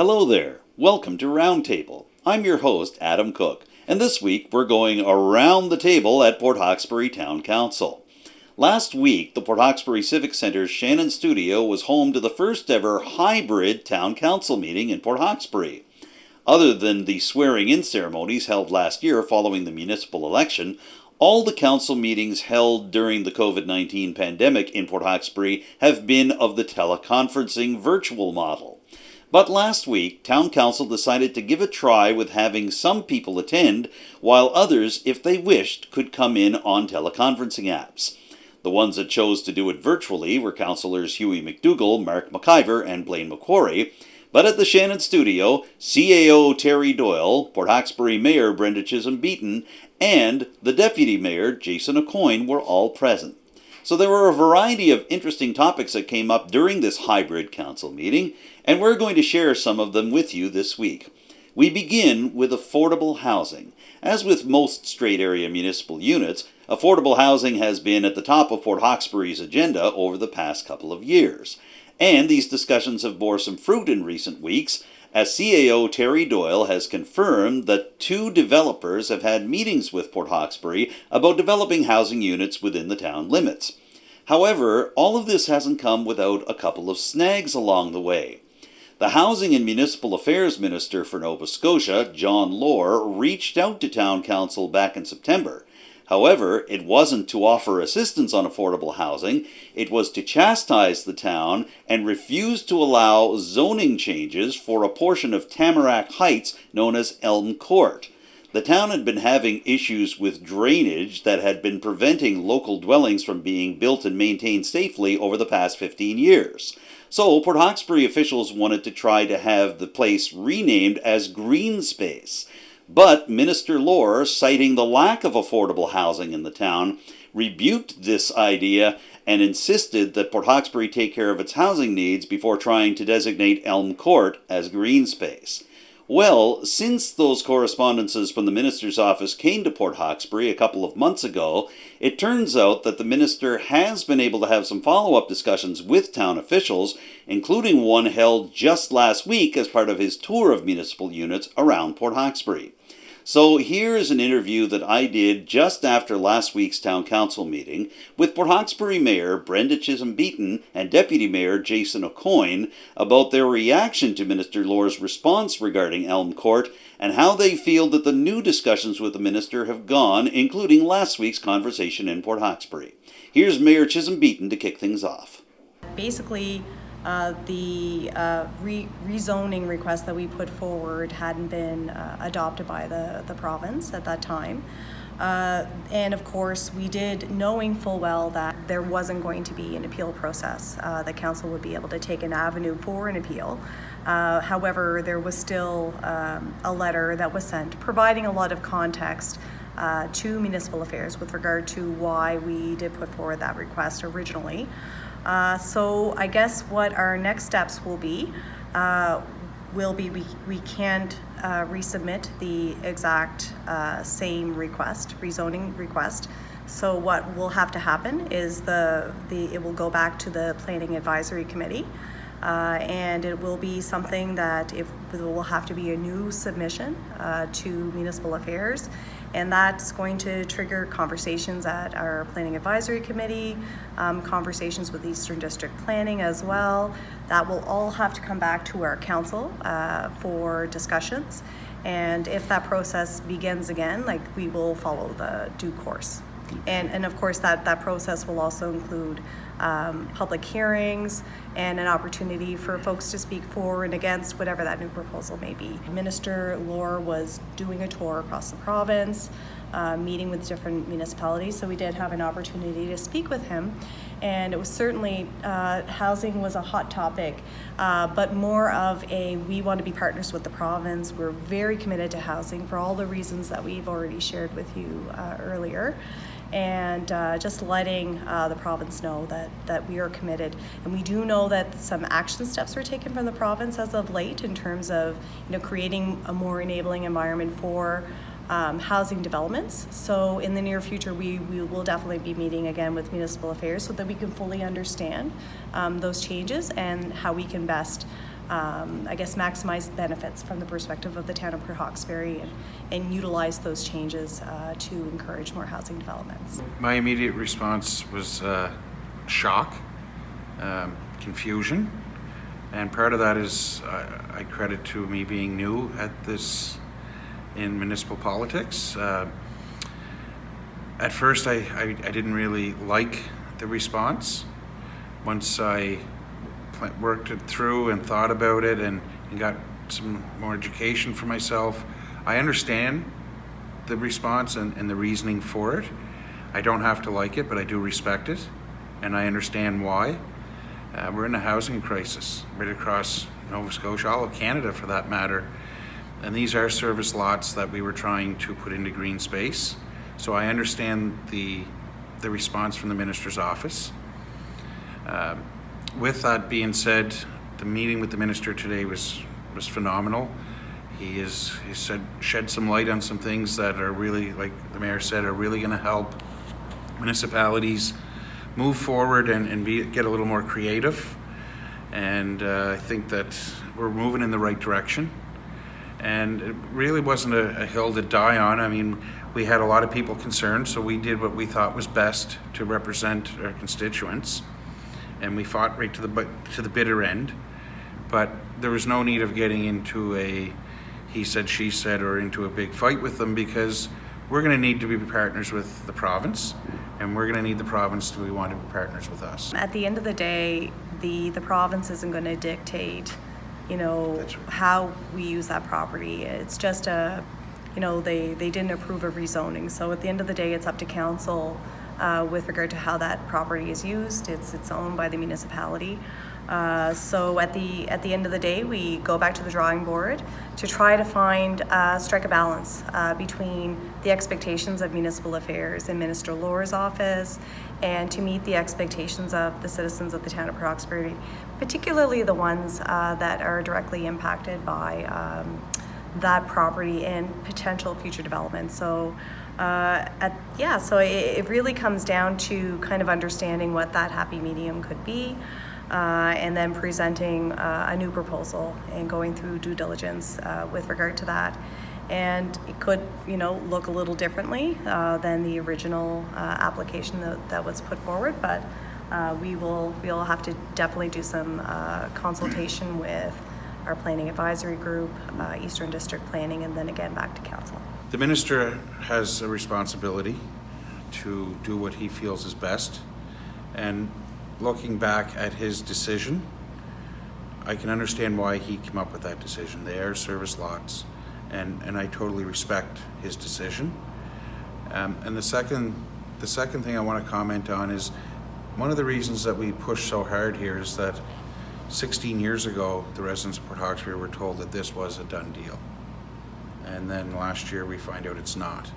Hello there. Welcome to Roundtable. I'm your host, Adam Cook, and this week we're going around the table at Port Hawkesbury Town Council. Last week, the Port Hawkesbury Civic Centre's Shannon Studio was home to the first ever hybrid Town Council meeting in Port Hawkesbury. Other than the swearing-in ceremonies held last year following the municipal election, all the council meetings held during the COVID-19 pandemic in Port Hawkesbury have been of the teleconferencing virtual model. But last week, Town Council decided to give a try with having some people attend, while others, if they wished, could come in on teleconferencing apps. The ones that chose to do it virtually were Councillors Hughie McDougall, Mark McIver, and Blaine Macquarie. But at the Shannon Studio, CAO Terry Doyle, Port Hawkesbury Mayor Brenda Chisholm-Beaton, and the Deputy Mayor Jason Aucoin were all present. So there were a variety of interesting topics that came up during this hybrid council meeting, and we're going to share some of them with you this week. We begin with affordable housing. As with most Strait Area municipal units, affordable housing has been at the top of Port Hawkesbury's agenda over the past couple of years. And these discussions have bore some fruit in recent weeks, as CAO Terry Doyle has confirmed that 2 developers have had meetings with Port Hawkesbury about developing housing units within the town limits. However, all of this hasn't come without a couple of snags along the way. The Housing and Municipal Affairs Minister for Nova Scotia, John Lohr, reached out to Town Council back in September. However, it wasn't to offer assistance on affordable housing, it was to chastise the town and refuse to allow zoning changes for a portion of Tamarack Heights known as Elm Court. The town had been having issues with drainage that had been preventing local dwellings from being built and maintained safely over the past 15 years. So, Port Hawkesbury officials wanted to try to have the place renamed as Green Space. But Minister Lohr, citing the lack of affordable housing in the town, rebuked this idea and insisted that Port Hawkesbury take care of its housing needs before trying to designate Elm Court as green space. Well, since those correspondences from the minister's office came to Port Hawkesbury a couple of months ago, it turns out that the minister has been able to have some follow-up discussions with town officials, including one held just last week as part of his tour of municipal units around Port Hawkesbury. So here is an interview that I did just after last week's Town Council meeting with Port Hawkesbury Mayor Brenda Chisholm-Beaton and Deputy Mayor Jason Aucoin about their reaction to Minister Lohr's response regarding Elm Court and how they feel that the new discussions with the minister have gone, including last week's conversation in Port Hawkesbury. Here's Mayor Chisholm-Beaton to kick things off. Basically, the rezoning request that we put forward hadn't been adopted by the province at that time. And of course, we did, knowing full well that there wasn't going to be an appeal process. The council would be able to take an avenue for an appeal. However, there was still a letter that was sent providing a lot of context to Municipal Affairs with regard to why we did put forward that request originally. So I guess what our next steps will be we can't resubmit the exact same request, rezoning request. So what will have to happen is it will go back to the Planning Advisory Committee, and it will be something that it will have to be a new submission to Municipal Affairs. And that's going to trigger conversations at our Planning Advisory Committee, conversations with Eastern District Planning as well. That will all have to come back to our council for discussions. And if that process begins again, we will follow the due course. And of course that process will also include public hearings and an opportunity for folks to speak for and against whatever that new proposal may be. Minister Lohr was doing a tour across the province, meeting with different municipalities, so we did have an opportunity to speak with him. And it was certainly, housing was a hot topic, but more of we want to be partners with the province. We're very committed to housing for all the reasons that we've already shared with you earlier. And just letting the province know that we are committed. And we do know that some action steps were taken from the province as of late in terms of creating a more enabling environment for housing developments. So in the near future, we will definitely be meeting again with Municipal Affairs so that we can fully understand those changes and how we can best I guess, maximize benefits from the perspective of the town of Port Hawkesbury and utilize those changes to encourage more housing developments. My immediate response was shock, confusion, and part of that is I credit to me being new at this in municipal politics. At first I didn't really like the response. Once I worked it through and thought about it and got some more education for myself, I understand the response and the reasoning for it. I don't have to like it, but I do respect it, and I understand why. We're in a housing crisis right across Nova Scotia, all of Canada for that matter, and these are service lots that we were trying to put into green space. So I understand the response from the Minister's office. With that being said, the meeting with the Minister today was phenomenal. He shed some light on some things that are really, like the Mayor said, are really going to help municipalities move forward and get a little more creative. And I think that we're moving in the right direction. And it really wasn't a hill to die on. I mean, we had a lot of people concerned, so we did what we thought was best to represent our constituents. And we fought right to the bitter end, but there was no need of getting into a he said, she said, or into a big fight with them, because we're going to need to be partners with the province, and we're going to need the province to want to be partners with us. At the end of the day, the province isn't going to dictate, That's right. how we use that property. It's just they didn't approve of rezoning. So at the end of the day, it's up to council with regard to how that property is used. It's owned by the municipality. So at the end of the day, we go back to the drawing board to try to strike a balance between the expectations of municipal affairs in Minister Lohr's office and to meet the expectations of the citizens of the town of Port Hawkesbury, particularly the ones that are directly impacted by that property and potential future development. So it really comes down to kind of understanding what that happy medium could be, and then presenting a new proposal and going through due diligence with regard to that. And it could, look a little differently than the original application that was put forward, but we'll have to definitely do some consultation with our planning advisory group, Eastern District Planning, and then again back to council. The Minister has a responsibility to do what he feels is best, and looking back at his decision, I can understand why he came up with that decision. They are service lots, and I totally respect his decision. And the second thing I want to comment on is one of the reasons that we push so hard here is that 16 years ago, the residents of Port Hawkesbury were told that this was a done deal. And then last year we find out it's not.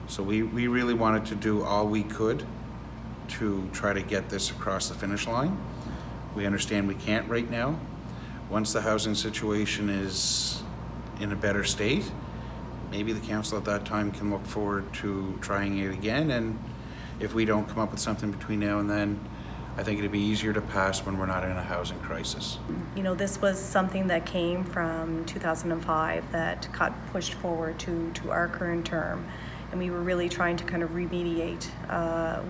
So we really wanted to do all we could to try to get this across the finish line. We understand we can't right now. Once the housing situation is in a better state, maybe the council at that time can look forward to trying it again. And if we don't come up with something between now and then, I think it'd be easier to pass when we're not in a housing crisis. This was something that came from 2005 that got pushed forward to our current term. And we were really trying to kind of remediate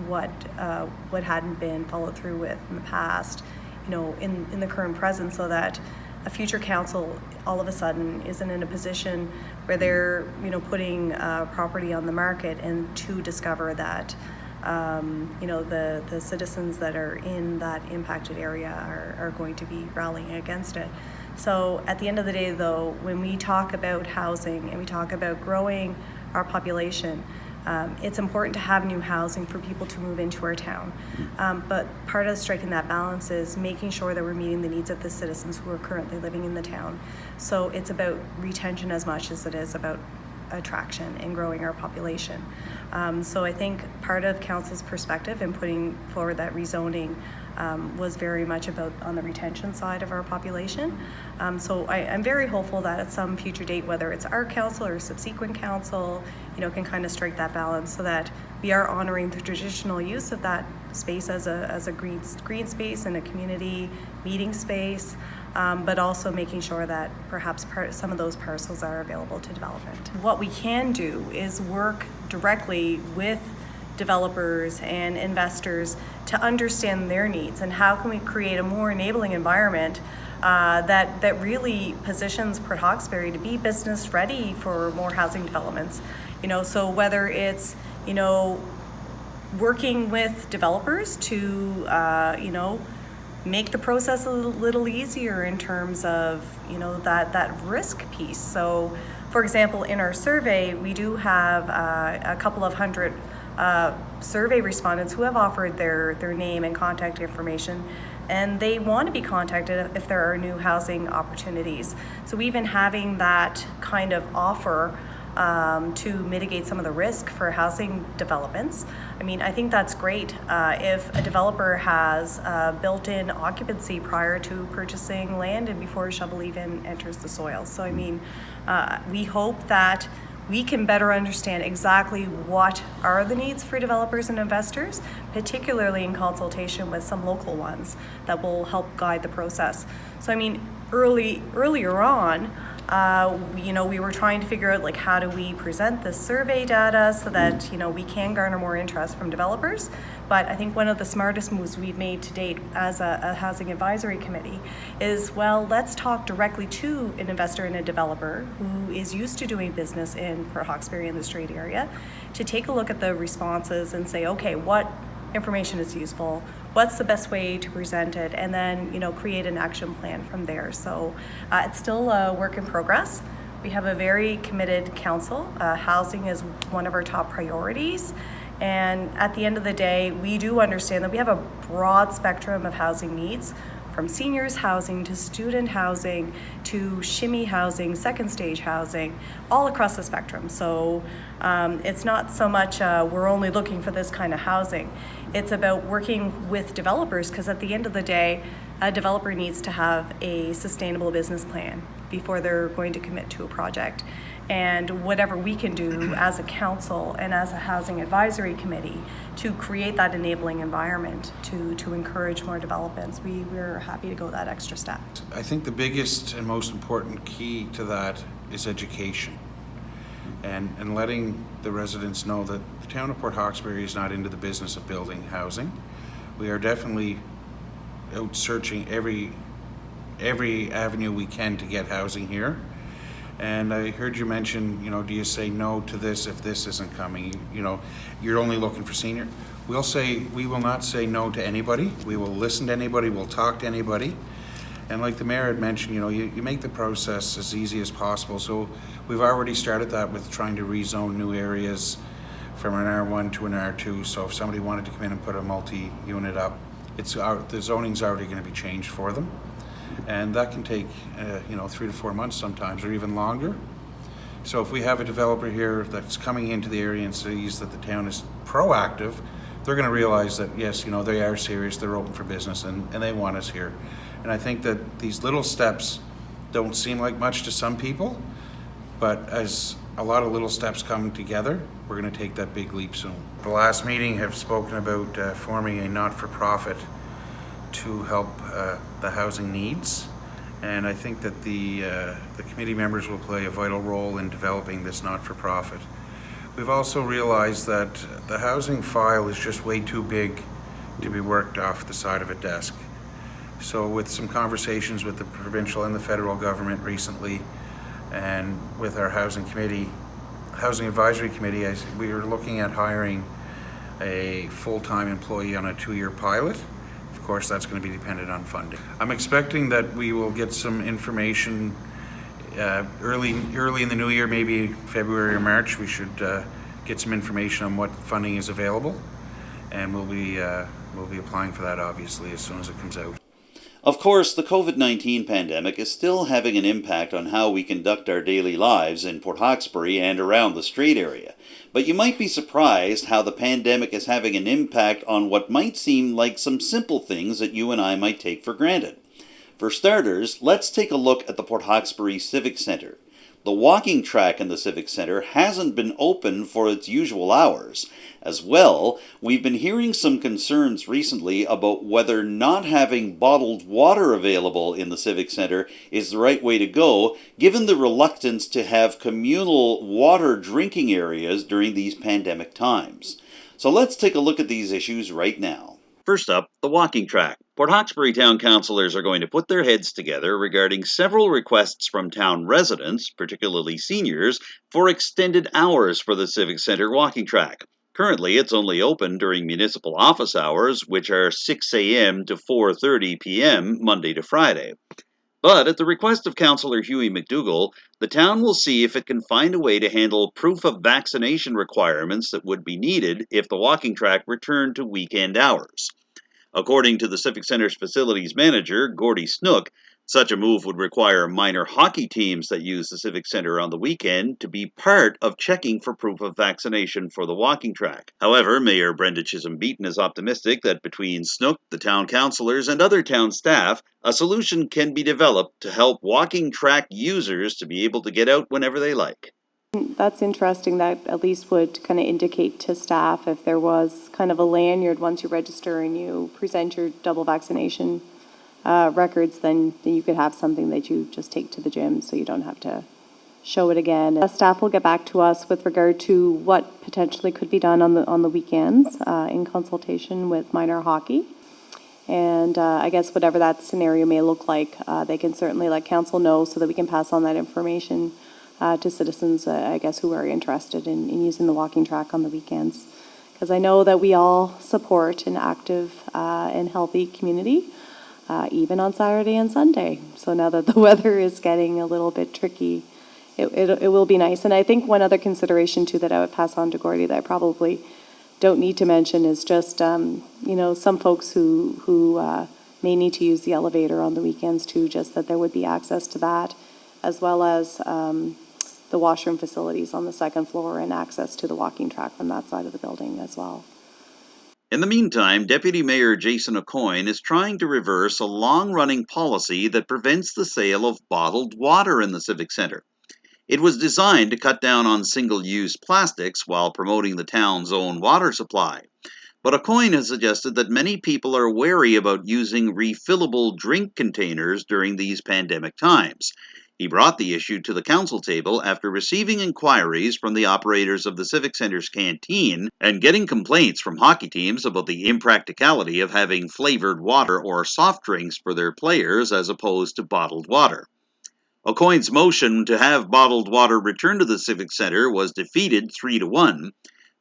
what hadn't been followed through with in the past, in the current present, so that a future council all of a sudden isn't in a position where they're, putting property on the market and to discover that the citizens that are in that impacted area are going to be rallying against it. So at the end of the day, though, when we talk about housing and we talk about growing our population, it's important to have new housing for people to move into our town. But part of striking that balance is making sure that we're meeting the needs of the citizens who are currently living in the town. So it's about retention as much as it is about attraction and growing our population. So I think part of council's perspective in putting forward that rezoning was very much about on the retention side of our population. So I'm very hopeful that at some future date, whether it's our council or subsequent council, can kind of strike that balance so that we are honoring the traditional use of that space as a green space and a community meeting space, but also making sure that perhaps some of those parcels are available to development. What we can do is work directly with developers and investors to understand their needs, and how can we create a more enabling environment that really positions Port Hawkesbury to be business ready for more housing developments. So whether it's working with developers to make the process a little easier in terms of that risk piece. So for example, in our survey, we do have a couple of hundred survey respondents who have offered their name and contact information, and they want to be contacted if there are new housing opportunities. So even having that kind of offer to mitigate some of the risk for housing developments, I think that's great. If a developer has built-in occupancy prior to purchasing land and before a shovel even enters the soil. So we hope that we can better understand exactly what are the needs for developers and investors, particularly in consultation with some local ones that will help guide the process. So earlier on, we were trying to figure out how do we present this survey data so that we can garner more interest from developers. But I think one of the smartest moves we've made to date as a housing advisory committee is, let's talk directly to an investor and a developer who is used to doing business in Port Hawkesbury in the Strait area, to take a look at the responses and say, okay, what information is useful, what's the best way to present it, and then create an action plan from there. So it's still a work in progress. We have a very committed council. Housing is one of our top priorities, and at the end of the day, we do understand that we have a broad spectrum of housing needs, from seniors housing to student housing to shimmy housing, second stage housing, all across the spectrum. So it's not so much we're only looking for this kind of housing. It's about working with developers, because at the end of the day, a developer needs to have a sustainable business plan before they're going to commit to a project. And whatever we can do as a council and as a housing advisory committee to create that enabling environment to encourage more developments, we're happy to go that extra step. I think the biggest and most important key to that is education, and letting the residents know that the town of Port Hawkesbury is not into the business of building housing. We are definitely out searching every avenue we can to get housing here. And I heard you mention, do you say no to this if this isn't coming? You're only looking for senior. We will not say no to anybody. We will listen to anybody. We'll talk to anybody. And like the mayor had mentioned, you make the process as easy as possible. So we've already started that with trying to rezone new areas from an R1 to an R2. So if somebody wanted to come in and put a multi-unit up, the zoning's already going to be changed for them. And that can take 3 to 4 months sometimes, or even longer. So if we have a developer here that's coming into the area and sees that the town is proactive, they're going to realize that yes, they are serious, they're open for business, and they want us here. And I think that these little steps don't seem like much to some people, but as a lot of little steps come together, we're going to take that big leap soon. The last meeting have spoken about forming a not-for-profit to help the housing needs, and I think that the committee members will play a vital role in developing this not-for-profit. We've also realized that the housing file is just way too big to be worked off the side of a desk. So with some conversations with the provincial and the federal government recently, and with our housing advisory committee, we were looking at hiring a full-time employee on a 2-year pilot. Of course, that's going to be dependent on funding. I'm expecting that we will get some information early in the new year, maybe February or March. We should get some information on what funding is available, and we'll be applying for that obviously as soon as it comes out. Of course, the COVID-19 pandemic is still having an impact on how we conduct our daily lives in Port Hawkesbury and around the Strait area. But you might be surprised how the pandemic is having an impact on what might seem like some simple things that you and I might take for granted. For starters, let's take a look at the Port Hawkesbury Civic Centre. the walking track in the Civic Centre hasn't been open for its usual hours. As well, we've been hearing some concerns recently about whether not having bottled water available in the Civic Centre is the right way to go, given the reluctance to have communal water drinking areas during these pandemic times. So let's take a look at these issues right now. First up, the walking track. Port Hawkesbury Town Councillors are going to put their heads together regarding several requests from town residents, particularly seniors, for extended hours for the Civic Centre walking track. Currently, it's only open during municipal office hours, which are 6 a.m. to 4:30 p.m. Monday to Friday. But at the request of Councillor Hughie McDougall, the town will see if it can find a way to handle proof of vaccination requirements that would be needed if the walking track returned to weekend hours. According to the Civic Centre's facilities manager, Gordy Snook, such a move would require minor hockey teams that use the Civic Centre on the weekend to be part of checking for proof of vaccination for the walking track. However, Mayor Brenda Chisholm-Beaton is optimistic that between Snook, the town councillors, and other town staff, a solution can be developed to help walking track users to be able to get out whenever they like. That's interesting. That at least would kind of indicate to staff if there was kind of a lanyard once you register and you present your double vaccination records, then you could have something that you just take to the gym so you don't have to show it again. Staff will get back to us with regard to what potentially could be done on the weekends in consultation with minor hockey. And I guess whatever that scenario may look like, they can certainly let council know so that we can pass on that information to citizens, I guess, who are interested in using the walking track on the weekends. Because I know that we all support an active and healthy community, even on Saturday and Sunday. So now that the weather is getting a little bit tricky, it will be nice. And I think one other consideration, too, that I would pass on to Gordy that I probably don't need to mention is just, some folks who may need to use the elevator on the weekends, too, just that there would be access to that, as well as the washroom facilities on the second floor and access to the walking track from that side of the building as well. In the meantime, Deputy Mayor Jason Aucoin is trying to reverse a long-running policy that prevents the sale of bottled water in the Civic Centre. It was designed to cut down on single-use plastics while promoting the town's own water supply. But Aucoin has suggested that many people are wary about using refillable drink containers during these pandemic times. He brought the issue to the council table after receiving inquiries from the operators of the Civic Centre's canteen and getting complaints from hockey teams about the impracticality of having flavored water or soft drinks for their players as opposed to bottled water. Aucoin's motion to have bottled water returned to the Civic Centre was defeated 3-1,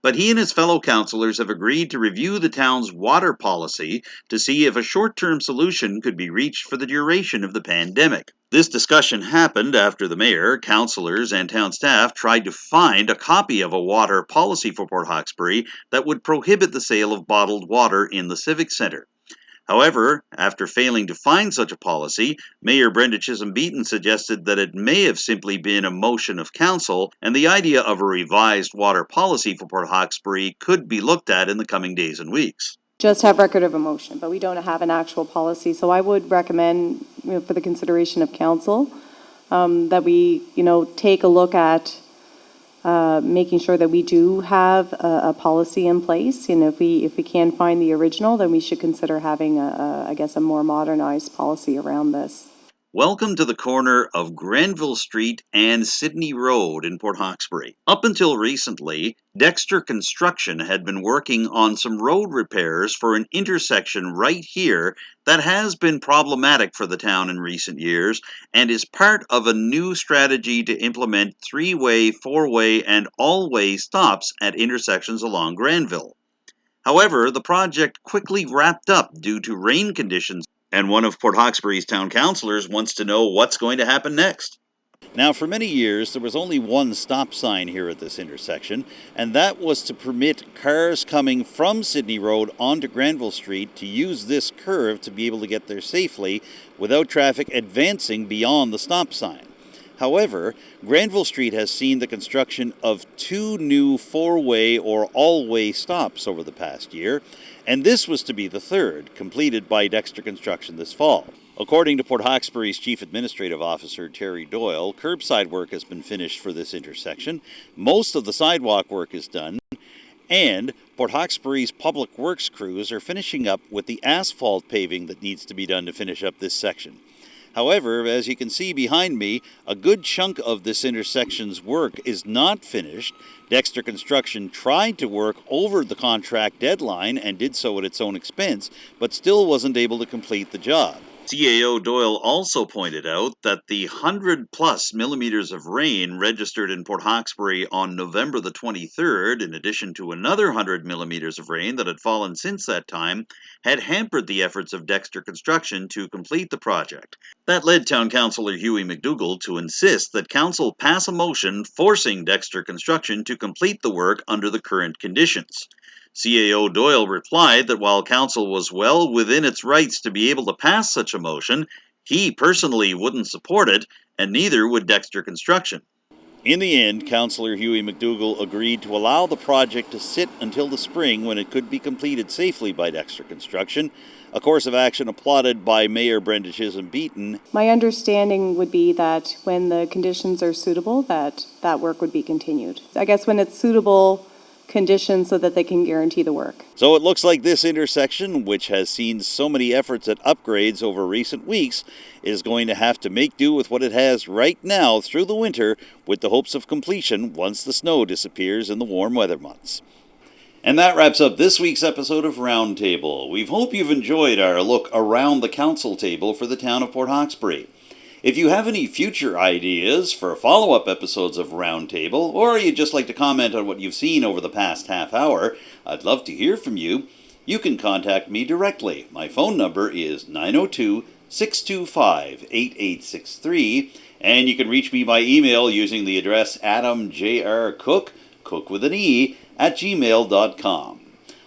but he and his fellow councillors have agreed to review the town's water policy to see if a short-term solution could be reached for the duration of the pandemic. This discussion happened after the mayor, councillors, and town staff tried to find a copy of a water policy for Port Hawkesbury that would prohibit the sale of bottled water in the Civic Centre. However, after failing to find such a policy, Mayor Brenda Chisholm-Beaton suggested that it may have simply been a motion of council, and the idea of a revised water policy for Port Hawkesbury could be looked at in the coming days and weeks. Just have record of a motion, but we don't have an actual policy. So I would recommend, for the consideration of council, that we, take a look at making sure that we do have a policy in place. And if we can find the original, then we should consider having a more modernized policy around this. Welcome to the corner of Granville Street and Sydney Road in Port Hawkesbury. Up until recently, Dexter Construction had been working on some road repairs for an intersection right here that has been problematic for the town in recent years and is part of a new strategy to implement three-way, four-way, and all-way stops at intersections along Granville. However, the project quickly wrapped up due to rain conditions, and one of Port Hawkesbury's town councillors wants to know what's going to happen next. Now, for many years, there was only one stop sign here at this intersection, and that was to permit cars coming from Sydney Road onto Granville Street to use this curve to be able to get there safely without traffic advancing beyond the stop sign. However, Granville Street has seen the construction of 2 new four-way or all-way stops over the past year, and this was to be the third, completed by Dexter Construction this fall. According to Port Hawkesbury's Chief Administrative Officer, Terry Doyle, curbside work has been finished for this intersection, most of the sidewalk work is done, and Port Hawkesbury's Public Works crews are finishing up with the asphalt paving that needs to be done to finish up this section. However, as you can see behind me, a good chunk of this intersection's work is not finished. Dexter Construction tried to work over the contract deadline and did so at its own expense, but still wasn't able to complete the job. CAO Doyle also pointed out that the 100+ millimeters of rain registered in Port Hawkesbury on November the 23rd, in addition to another 100 millimeters of rain that had fallen since that time, had hampered the efforts of Dexter Construction to complete the project. That led Town Councillor Hughie McDougall to insist that Council pass a motion forcing Dexter Construction to complete the work under the current conditions. CAO Doyle replied that while Council was well within its rights to be able to pass such a motion, he personally wouldn't support it, and neither would Dexter Construction. In the end, Councillor Hughie McDougall agreed to allow the project to sit until the spring when it could be completed safely by Dexter Construction, a course of action applauded by Mayor Brenda Chisholm-Beaton. My understanding would be that when the conditions are suitable, that work would be continued. I guess when it's suitable conditions so that they can guarantee the work. So it looks like this intersection, which has seen so many efforts at upgrades over recent weeks, is going to have to make do with what it has right now through the winter, with the hopes of completion once the snow disappears in the warm weather months. And that wraps up this week's episode of Roundtable. We hope you've enjoyed our look around the council table for the town of Port Hawkesbury. If you have any future ideas for follow-up episodes of Roundtable, or you'd just like to comment on what you've seen over the past half hour, I'd love to hear from you. You can contact me directly. My phone number is 902-625-8863, and you can reach me by email using the address adamjrcook, cook with an E, @gmail.com.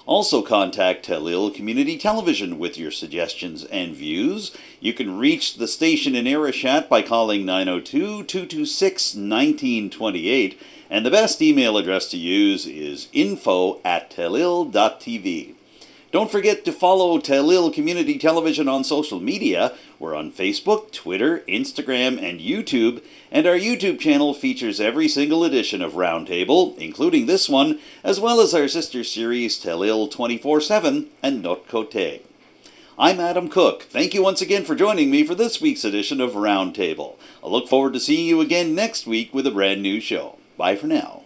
Also contact Telil Community Television with your suggestions and views. You can reach the station in Arishat by calling 902-226-1928, and the best email address to use is info@telil.tv. Don't forget to follow Telil Community Television on social media. We're on Facebook, Twitter, Instagram, and YouTube, and our YouTube channel features every single edition of Roundtable, including this one, as well as our sister series Telil 24/7 and Not Côté. I'm Adam Cook. Thank you once again for joining me for this week's edition of Roundtable. I look forward to seeing you again next week with a brand new show. Bye for now.